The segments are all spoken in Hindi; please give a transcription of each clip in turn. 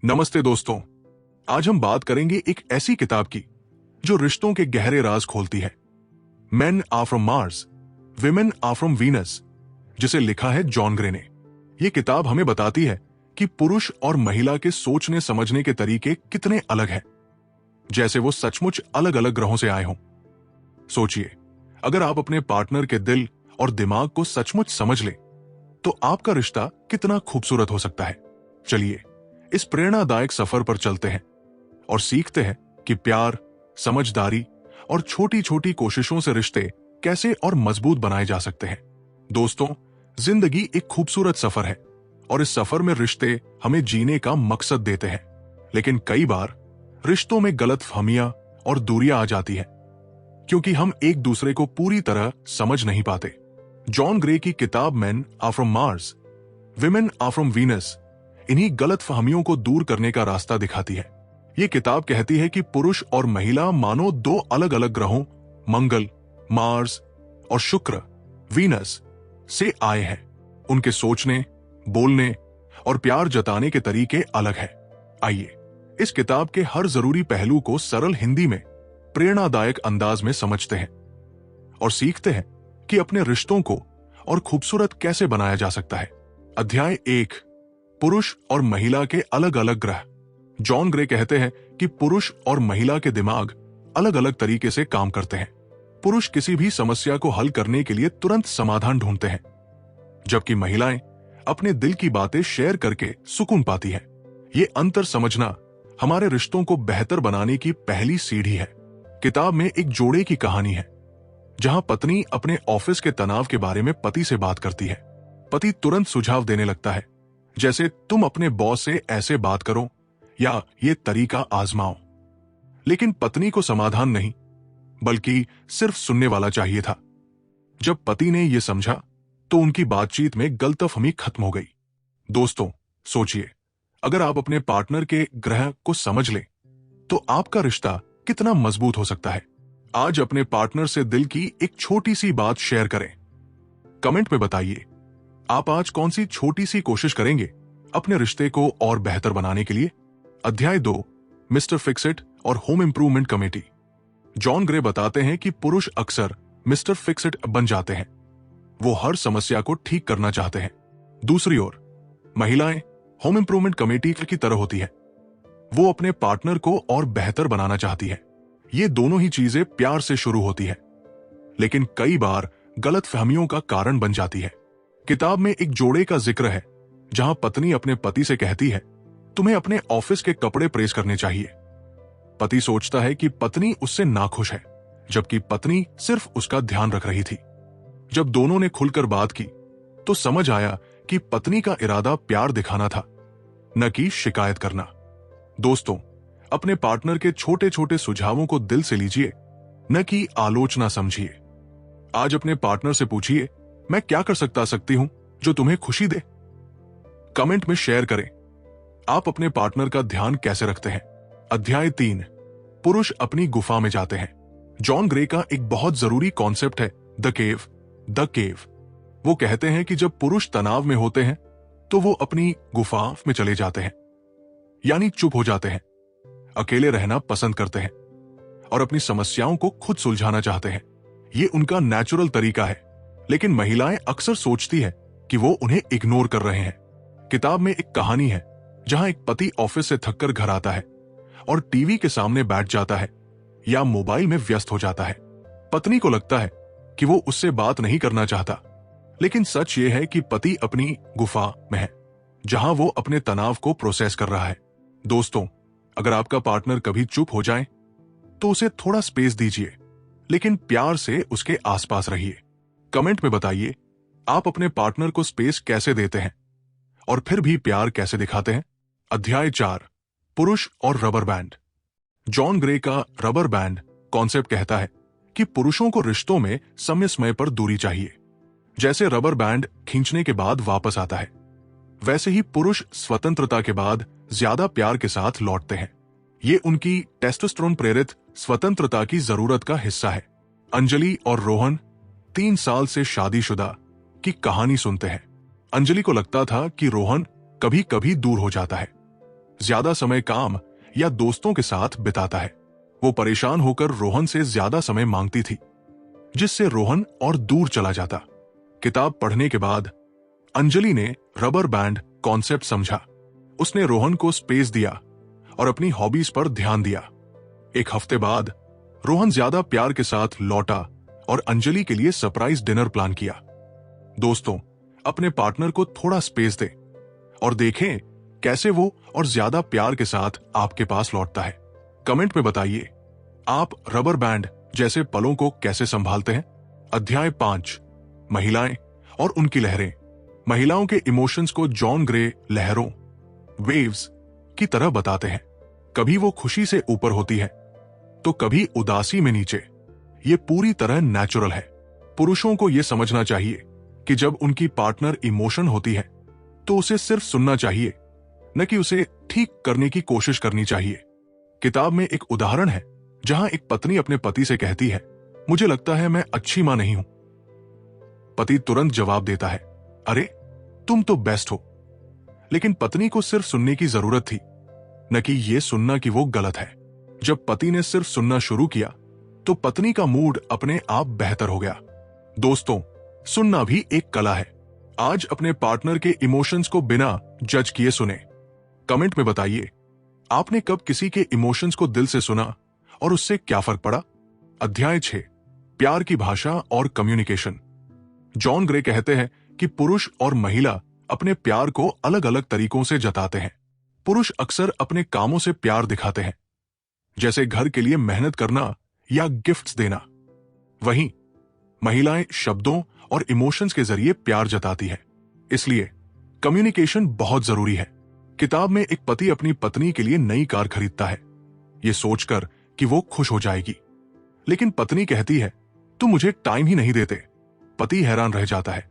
नमस्ते दोस्तों। आज हम बात करेंगे एक ऐसी किताब की जो रिश्तों के गहरे राज खोलती है। Men are from Mars, women are from Venus, जिसे लिखा है जॉन ग्रे ने। यह किताब हमें बताती है कि पुरुष और महिला के सोचने समझने के तरीके कितने अलग हैं, जैसे वो सचमुच अलग अलग ग्रहों से आए हों। सोचिए, अगर आप अपने पार्टनर के दिल और दिमाग को सचमुच समझ लें तो आपका रिश्ता कितना खूबसूरत हो सकता है। चलिए इस प्रेरणादायक सफर पर चलते हैं और सीखते हैं कि प्यार, समझदारी और छोटी छोटी कोशिशों से रिश्ते कैसे और मजबूत बनाए जा सकते हैं। दोस्तों, जिंदगी एक खूबसूरत सफर है और इस सफर में रिश्ते हमें जीने का मकसद देते हैं। लेकिन कई बार रिश्तों में गलतफहमियां और दूरियां आ जाती हैं क्योंकि हम एक दूसरे को पूरी तरह समझ नहीं पाते। जॉन ग्रे की किताब Men are from Mars, women are from Venus इन्हीं गलतफहमियों को दूर करने का रास्ता दिखाती है। ये किताब कहती है कि पुरुष और महिला मानो दो अलग अलग ग्रहों मंगल, मार्स और शुक्र, वीनस से आए हैं। उनके सोचने, बोलने और प्यार जताने के तरीके अलग हैं। आइए इस किताब के हर जरूरी पहलू को सरल हिंदी में प्रेरणादायक अंदाज में समझते हैं और सीखते हैं कि अपने रिश्तों को और खूबसूरत कैसे बनाया जा सकता है। अध्याय 1, पुरुष और महिला के अलग अलग ग्रह। जॉन ग्रे कहते हैं कि पुरुष और महिला के दिमाग अलग अलग तरीके से काम करते हैं। पुरुष किसी भी समस्या को हल करने के लिए तुरंत समाधान ढूंढते हैं, जबकि महिलाएं अपने दिल की बातें शेयर करके सुकून पाती हैं। ये अंतर समझना हमारे रिश्तों को बेहतर बनाने की पहली सीढ़ी है। किताब में एक जोड़े की कहानी है जहां पत्नी अपने ऑफिस के तनाव के बारे में पति से बात करती है। पति तुरंत सुझाव देने लगता है, जैसे तुम अपने बॉस से ऐसे बात करो या ये तरीका आजमाओ। लेकिन पत्नी को समाधान नहीं, बल्कि सिर्फ सुनने वाला चाहिए था। जब पति ने यह समझा तो उनकी बातचीत में गलतफहमी खत्म हो गई। दोस्तों, सोचिए, अगर आप अपने पार्टनर के ग्रह को समझ लें तो आपका रिश्ता कितना मजबूत हो सकता है। आज अपने पार्टनर से दिल की एक छोटी सी बात शेयर करें। कमेंट में बताइए, आप आज कौन सी छोटी सी कोशिश करेंगे अपने रिश्ते को और बेहतर बनाने के लिए। अध्याय 2, मिस्टर फिक्स-इट और home improvement committee. John grey बताते हैं कि पुरुष अक्सर मिस्टर फिक्स-इट बन जाते हैं। वो हर समस्या को ठीक करना चाहते हैं। दूसरी ओर महिलाएं होम इंप्रूवमेंट कमेटी की तरह होती है। वो अपने पार्टनर को और बेहतर बनाना चाहती है। ये दोनों ही चीजें प्यार से शुरू होती है, लेकिन कई बार गलतफहमियों का कारण बन जाती है। किताब में एक जोड़े का जिक्र है जहां पत्नी अपने पति से कहती है, तुम्हें अपने ऑफिस के कपड़े प्रेस करने चाहिए। पति सोचता है कि पत्नी उससे नाखुश है, जबकि पत्नी सिर्फ उसका ध्यान रख रही थी। जब दोनों ने खुलकर बात की तो समझ आया कि पत्नी का इरादा प्यार दिखाना था, न कि शिकायत करना। दोस्तों, अपने पार्टनर के छोटे छोटे सुझावों को दिल से लीजिए, न कि आलोचना समझिए। आज अपने पार्टनर से पूछिए, मैं क्या कर सकती हूं जो तुम्हें खुशी दे। कमेंट में शेयर करें, आप अपने पार्टनर का ध्यान कैसे रखते हैं। अध्याय 3, पुरुष अपनी गुफा में जाते हैं। जॉन ग्रे का एक बहुत जरूरी कॉन्सेप्ट है द केव। वो कहते हैं कि जब पुरुष तनाव में होते हैं तो वो अपनी गुफा में चले जाते हैं, यानी चुप हो जाते हैं, अकेले रहना पसंद करते हैं और अपनी समस्याओं को खुद सुलझाना चाहते हैं। ये उनका नेचुरल तरीका है, लेकिन महिलाएं अक्सर सोचती है कि वो उन्हें इग्नोर कर रहे हैं। किताब में एक कहानी है जहां एक पति ऑफिस से थककर घर आता है और टीवी के सामने बैठ जाता है या मोबाइल में व्यस्त हो जाता है। पत्नी को लगता है कि वो उससे बात नहीं करना चाहता, लेकिन सच ये है कि पति अपनी गुफा में है जहां वो अपने तनाव को प्रोसेस कर रहा है। दोस्तों, अगर आपका पार्टनर कभी चुप हो जाए तो उसे थोड़ा स्पेस दीजिए, लेकिन प्यार से उसके आसपास रहिए। कमेंट में बताइए, आप अपने पार्टनर को स्पेस कैसे देते हैं और फिर भी प्यार कैसे दिखाते हैं। अध्याय 4, पुरुष और रबर बैंड। जॉन ग्रे का रबर बैंड कॉन्सेप्ट कहता है कि पुरुषों को रिश्तों में समय समय पर दूरी चाहिए। जैसे रबर बैंड खींचने के बाद वापस आता है, वैसे ही पुरुष स्वतंत्रता के बाद ज्यादा प्यार के साथ लौटते हैं। ये उनकी टेस्टोस्टेरोन प्रेरित स्वतंत्रता की जरूरत का हिस्सा है। अंजलि और रोहन 3 साल से शादीशुदा की कहानी सुनते हैं। अंजलि को लगता था कि रोहन कभी कभी दूर हो जाता है, ज्यादा समय काम या दोस्तों के साथ बिताता है। वो परेशान होकर रोहन से ज्यादा समय मांगती थी, जिससे रोहन और दूर चला जाता। किताब पढ़ने के बाद अंजलि ने रबर बैंड कॉन्सेप्ट समझा। उसने रोहन को स्पेस दिया और अपनी हॉबीज पर ध्यान दिया। एक हफ्ते बाद रोहन ज्यादा प्यार के साथ लौटा और अंजलि के लिए सरप्राइज डिनर प्लान किया। दोस्तों, अपने पार्टनर को थोड़ा स्पेस दें और देखें कैसे वो और ज्यादा प्यार के साथ आपके पास लौटता है। कमेंट में बताइए, आप रबर बैंड जैसे पलों को कैसे संभालते हैं। अध्याय 5, महिलाएं और उनकी लहरें। महिलाओं के इमोशंस को जॉन ग्रे लहरों, वेव्स की तरह बताते हैं। कभी वो खुशी से ऊपर होती है तो कभी उदासी में नीचे। ये पूरी तरह नेचुरल है। पुरुषों को यह समझना चाहिए कि जब उनकी पार्टनर इमोशन होती है तो उसे सिर्फ सुनना चाहिए, न कि उसे ठीक करने की कोशिश करनी चाहिए। किताब में एक उदाहरण है जहां एक पत्नी अपने पति से कहती है, मुझे लगता है मैं अच्छी मां नहीं हूं। पति तुरंत जवाब देता है, अरे तुम तो बेस्ट हो। लेकिन पत्नी को सिर्फ सुनने की जरूरत थी, न कि यह सुनना कि वो गलत है। जब पति ने सिर्फ सुनना शुरू किया तो पत्नी का मूड अपने आप बेहतर हो गया। दोस्तों, सुनना भी एक कला है। आज अपने पार्टनर के इमोशंस को बिना जज किए सुने। कमेंट में बताइए, आपने कब किसी के इमोशंस को दिल से सुना और उससे क्या फर्क पड़ा। अध्याय 6, प्यार की भाषा और कम्युनिकेशन। जॉन ग्रे कहते हैं कि पुरुष और महिला अपने प्यार को अलग अलग तरीकों से जताते हैं। पुरुष अक्सर अपने कामों से प्यार दिखाते हैं, जैसे घर के लिए मेहनत करना या गिफ्ट्स देना। वहीं महिलाएं शब्दों और इमोशंस के जरिए प्यार जताती है। इसलिए कम्युनिकेशन बहुत जरूरी है। किताब में एक पति अपनी पत्नी के लिए नई कार खरीदता है, यह सोचकर कि वो खुश हो जाएगी। लेकिन पत्नी कहती है, तुम मुझे टाइम ही नहीं देते। पति हैरान रह जाता है,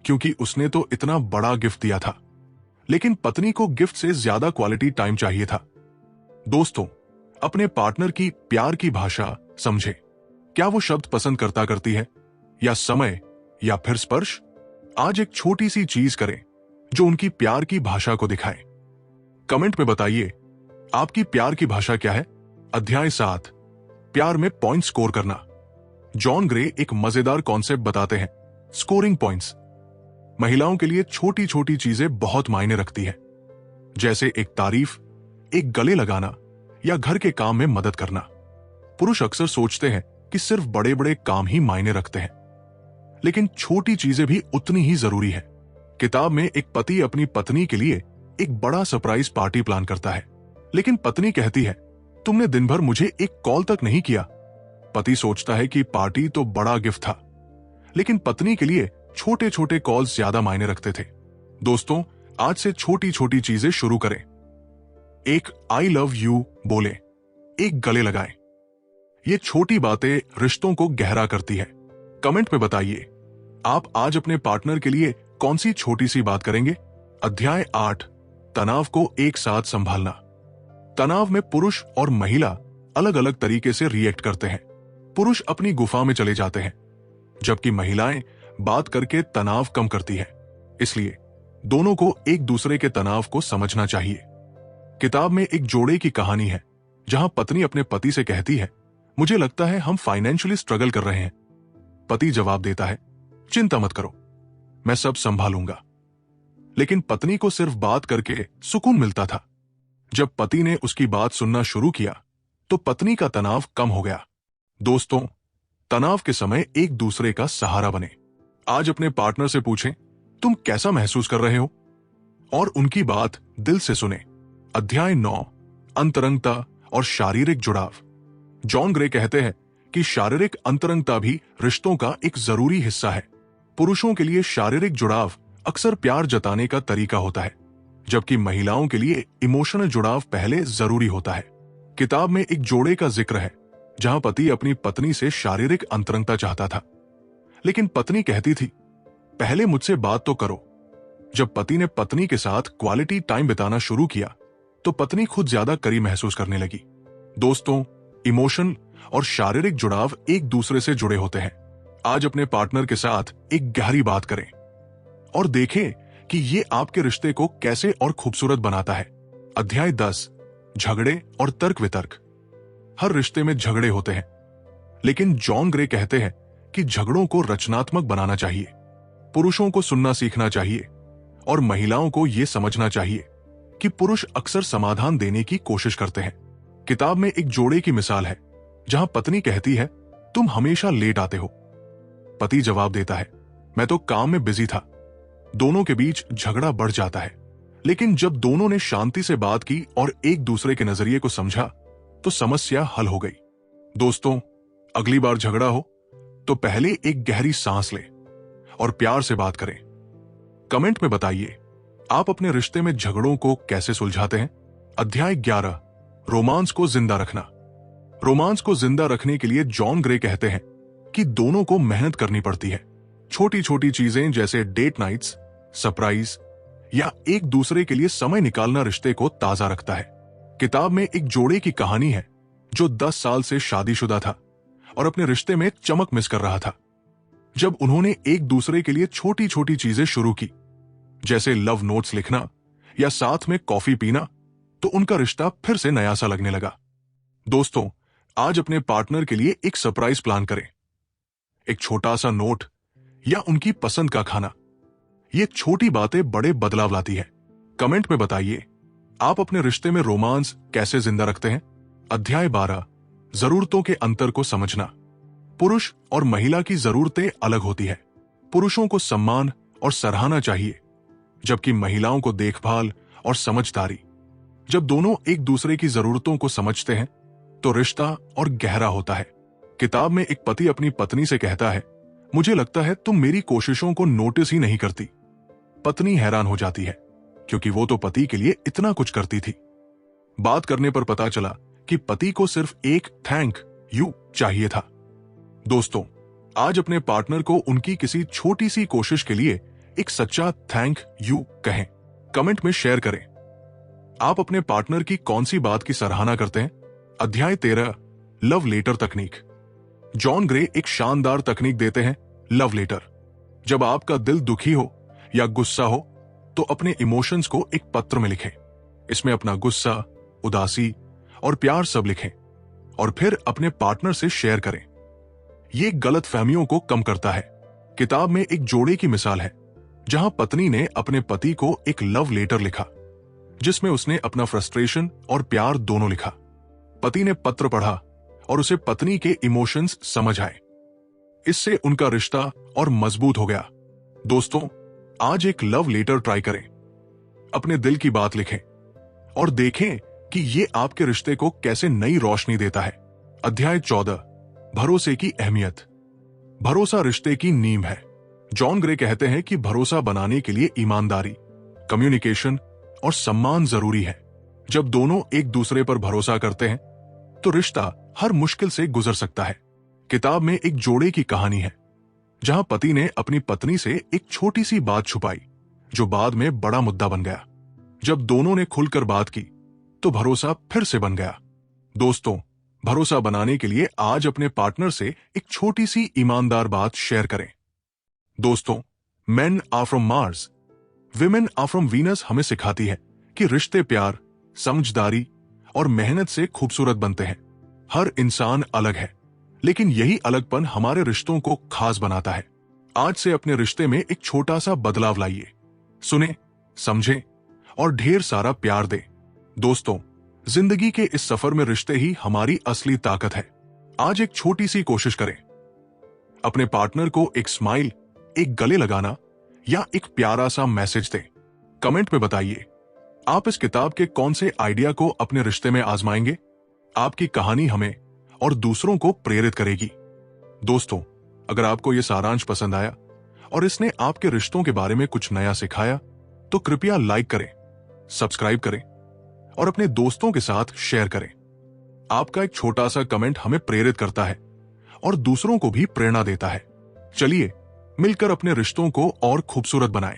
क्योंकि उसने तो इतना बड़ा गिफ्ट दिया था। लेकिन पत्नी को गिफ्ट से ज्यादा क्वालिटी टाइम चाहिए था। दोस्तों, अपने पार्टनर की प्यार की भाषा समझे। क्या वो शब्द पसंद करती है, या समय, या फिर स्पर्श। आज एक छोटी सी चीज करें जो उनकी प्यार की भाषा को दिखाए। कमेंट में बताइए, आपकी प्यार की भाषा क्या है। अध्याय 7, प्यार में पॉइंट स्कोर करना। जॉन ग्रे एक मजेदार कॉन्सेप्ट बताते हैं, स्कोरिंग पॉइंट्स। महिलाओं के लिए छोटी छोटी चीजें बहुत मायने रखती है, जैसे एक तारीफ, एक गले लगाना या घर के काम में मदद करना। पुरुष अक्सर सोचते हैं कि सिर्फ बड़े बड़े काम ही मायने रखते हैं, लेकिन छोटी चीजें भी उतनी ही जरूरी है। किताब में एक पति अपनी पत्नी के लिए एक बड़ा सरप्राइज पार्टी प्लान करता है, लेकिन पत्नी कहती है, तुमने दिन भर मुझे एक कॉल तक नहीं किया। पति सोचता है कि पार्टी तो बड़ा गिफ्ट था, लेकिन पत्नी के लिए छोटे छोटे कॉल्स ज्यादा मायने रखते थे। दोस्तों, आज से छोटी छोटी चीजें शुरू करें। एक आई लव यू बोले, एक गले लगाएं। ये छोटी बातें रिश्तों को गहरा करती है। कमेंट में बताइए, आप आज अपने पार्टनर के लिए कौन सी छोटी सी बात करेंगे। अध्याय 8, तनाव को एक साथ संभालना। तनाव में पुरुष और महिला अलग अलग तरीके से रिएक्ट करते हैं। पुरुष अपनी गुफा में चले जाते हैं, जबकि महिलाएं बात करके तनाव कम करती है। इसलिए दोनों को एक दूसरे के तनाव को समझना चाहिए। किताब में एक जोड़े की कहानी है जहां पत्नी अपने पति से कहती है, मुझे लगता है हम फाइनेंशियली स्ट्रगल कर रहे हैं। पति जवाब देता है, चिंता मत करो, मैं सब संभालूंगा। लेकिन पत्नी को सिर्फ बात करके सुकून मिलता था। जब पति ने उसकी बात सुनना शुरू किया तो पत्नी का तनाव कम हो गया। दोस्तों, तनाव के समय एक दूसरे का सहारा बने। आज अपने पार्टनर से पूछें, तुम कैसा महसूस कर रहे हो, और उनकी बात दिल से सुने। अध्याय 9, अंतरंगता और शारीरिक जुड़ाव। जॉन ग्रे कहते हैं कि शारीरिक अंतरंगता भी रिश्तों का एक जरूरी हिस्सा है। पुरुषों के लिए शारीरिक जुड़ाव अक्सर प्यार जताने का तरीका होता है, जबकि महिलाओं के लिए इमोशनल जुड़ाव पहले जरूरी होता है। किताब में एक जोड़े का जिक्र है जहां पति अपनी पत्नी से शारीरिक अंतरंगता चाहता था, लेकिन पत्नी कहती थी, पहले मुझसे बात तो करो। जब पति ने पत्नी के साथ क्वालिटी टाइम बिताना शुरू किया तो पत्नी खुद ज्यादा करीब महसूस करने लगी। दोस्तों, इमोशन और शारीरिक जुड़ाव एक दूसरे से जुड़े होते हैं। आज अपने पार्टनर के साथ एक गहरी बात करें और देखें कि ये आपके रिश्ते को कैसे और खूबसूरत बनाता है। अध्याय 10 झगड़े और तर्क वितर्क। हर रिश्ते में झगड़े होते हैं, लेकिन जॉन ग्रे कहते हैं कि झगड़ों को रचनात्मक बनाना चाहिए। पुरुषों को सुनना सीखना चाहिए और महिलाओं को यह समझना चाहिए कि पुरुष अक्सर समाधान देने की कोशिश करते हैं। किताब में एक जोड़े की मिसाल है जहां पत्नी कहती है, तुम हमेशा लेट आते हो। पति जवाब देता है, मैं तो काम में बिजी था। दोनों के बीच झगड़ा बढ़ जाता है, लेकिन जब दोनों ने शांति से बात की और एक दूसरे के नजरिए को समझा तो समस्या हल हो गई। दोस्तों, अगली बार झगड़ा हो तो पहले एक गहरी सांस ले और प्यार से बात करें। कमेंट में बताइए, आप अपने रिश्ते में झगड़ों को कैसे सुलझाते हैं। अध्याय 11 रोमांस को जिंदा रखना। रोमांस को जिंदा रखने के लिए जॉन ग्रे कहते हैं कि दोनों को मेहनत करनी पड़ती है। छोटी छोटी चीजें जैसे डेट नाइट्स, सरप्राइज या एक दूसरे के लिए समय निकालना रिश्ते को ताजा रखता है। किताब में एक जोड़े की कहानी है जो 10 साल से शादीशुदा था और अपने रिश्ते में चमक मिस कर रहा था। जब उन्होंने एक दूसरे के लिए छोटी छोटी चीजें शुरू की, जैसे लव नोट्स लिखना या साथ में कॉफी पीना, तो उनका रिश्ता फिर से नया सा लगने लगा। दोस्तों, आज अपने पार्टनर के लिए एक सरप्राइज प्लान करें। एक छोटा सा नोट या उनकी पसंद का खाना। ये छोटी बातें बड़े बदलाव लाती है। कमेंट में बताइए, आप अपने रिश्ते में रोमांस कैसे जिंदा रखते हैं। अध्याय 12 जरूरतों के अंतर को समझना। पुरुष और महिला की जरूरतें अलग होती है। पुरुषों को सम्मान और सराहना चाहिए, जबकि महिलाओं को देखभाल और समझदारी। जब दोनों एक दूसरे की जरूरतों को समझते हैं तो रिश्ता और गहरा होता है। किताब में एक पति अपनी पत्नी से कहता है, मुझे लगता है तुम मेरी कोशिशों को नोटिस ही नहीं करती। पत्नी हैरान हो जाती है क्योंकि वो तो पति के लिए इतना कुछ करती थी। बात करने पर पता चला कि पति को सिर्फ एक थैंक यू चाहिए था। दोस्तों, आज अपने पार्टनर को उनकी किसी छोटी सी कोशिश के लिए एक सच्चा थैंक यू कहें। कमेंट में शेयर करें, आप अपने पार्टनर की कौन सी बात की सराहना करते हैं। अध्याय 13 लव लेटर तकनीक। जॉन ग्रे एक शानदार तकनीक देते हैं, लव लेटर। जब आपका दिल दुखी हो या गुस्सा हो तो अपने इमोशंस को एक पत्र में लिखें। इसमें अपना गुस्सा, उदासी और प्यार सब लिखें और फिर अपने पार्टनर से शेयर करें। ये गलतफहमियों को कम करता है। किताब में एक जोड़े की मिसाल है जहां पत्नी ने अपने पति को एक लव लेटर लिखा, जिसमें उसने अपना फ्रस्ट्रेशन और प्यार दोनों लिखा। पति ने पत्र पढ़ा और उसे पत्नी के इमोशंस समझ आए। इससे उनका रिश्ता और मजबूत हो गया। दोस्तों, आज एक लव लेटर ट्राई करें। अपने दिल की बात लिखें और देखें कि ये आपके रिश्ते को कैसे नई रोशनी देता है। अध्याय 14 भरोसे की अहमियत। भरोसा रिश्ते की नींव है। जॉन ग्रे कहते हैं कि भरोसा बनाने के लिए ईमानदारी, कम्युनिकेशन और सम्मान जरूरी है। जब दोनों एक दूसरे पर भरोसा करते हैं तो रिश्ता हर मुश्किल से गुजर सकता है। किताब में एक जोड़े की कहानी है जहां पति ने अपनी पत्नी से एक छोटी सी बात छुपाई जो बाद में बड़ा मुद्दा बन गया। जब दोनों ने खुलकर बात की तो भरोसा फिर से बन गया। दोस्तों, भरोसा बनाने के लिए आज अपने पार्टनर से एक छोटी सी ईमानदार बात शेयर करें। दोस्तों, Men are from Mars, women are from Venus हमें सिखाती है कि रिश्ते प्यार, समझदारी और मेहनत से खूबसूरत बनते हैं। हर इंसान अलग है, लेकिन यही अलगपन हमारे रिश्तों को खास बनाता है। आज से अपने रिश्ते में एक छोटा सा बदलाव लाइए। सुने, समझें और ढेर सारा प्यार दें। दोस्तों, जिंदगी के इस सफर में रिश्ते ही हमारी असली ताकत है। आज एक छोटी सी कोशिश करें। अपने पार्टनर को एक स्माइल, एक गले लगाना या एक प्यारा सा मैसेज दें। कमेंट में बताइए, आप इस किताब के कौन से आइडिया को अपने रिश्ते में आजमाएंगे। आपकी कहानी हमें और दूसरों को प्रेरित करेगी। दोस्तों, अगर आपको यह सारांश पसंद आया और इसने आपके रिश्तों के बारे में कुछ नया सिखाया तो कृपया लाइक करें, सब्सक्राइब करें और अपने दोस्तों के साथ शेयर करें। आपका एक छोटा सा कमेंट हमें प्रेरित करता है और दूसरों को भी प्रेरणा देता है। चलिए मिलकर अपने रिश्तों को और खूबसूरत बनाएं।